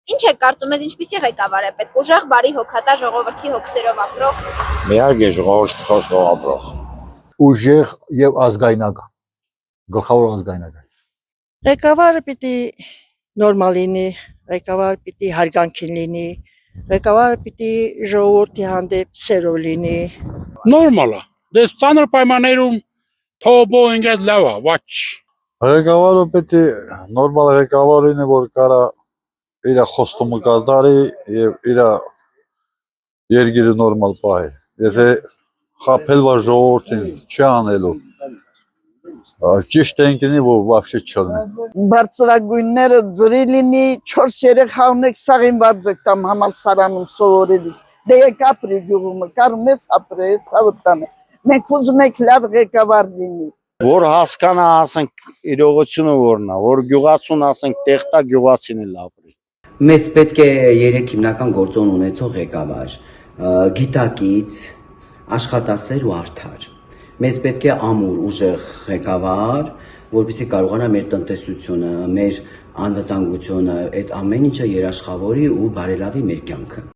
Ինչ եք կարծում, ես ինչպիսի ղեկավար է պետք, ուժեղ, բարի, հոգատար, ժողովրդի հոգսերով ապրող։ Իհարկե ժողովրդի խոսքով ապրող։ Ուժեղ եւ ազգայնական, գլխավոր ազգայնական։ Ղեկավարը պիտի նորմալ լինի, ղեկավարը պիտի հարգանքին լինի, ղեկավարը պիտի ժողովրդի հանդեպ սերով լինի։ Նորմալ է։ Դες ցաներ պայմաններում թողո ինգեզ լավ է, ոչ։ Ղեկավարը պետք է նորմալ ղեկավար լինի, որ կարա իր խոստումը կատարի եւ իր երկիրը նորմալ պահի։ Եթե խաբել վար ժողովրդին չի անելու, ճիշտ ենքինի, որ вообще չլինի։ Բարձրագույնները ձրի լինի, 4 երեխա ունեք սաղին վարձեք տամ համալսարանում սովորելիս։ Դե եկ ապրի գյուղումը, կարում ես ապրի, ես ավտանը։ Մենք ուզում ենք լավ ղեկավար լինի։ Որ հասկանա, ասենք, իրողությունը որն է, որ գյուղացուն ասենք տեղտա գյուղացին էլ ապրի։ Մեզ պետք է 3 հիմնական գործոն ունեցող ղեկավար, գիտակից, աշխատասեր ու արդար։ Մեզ պետք է ամուր, ուժեղ ղեկավար, որպեսզի կարողանա մեր տնտեսությունը, մեր անվտանգությունը, այդ ամեն ինչը երաշխավորի ու բարելավի մեր կյանքը։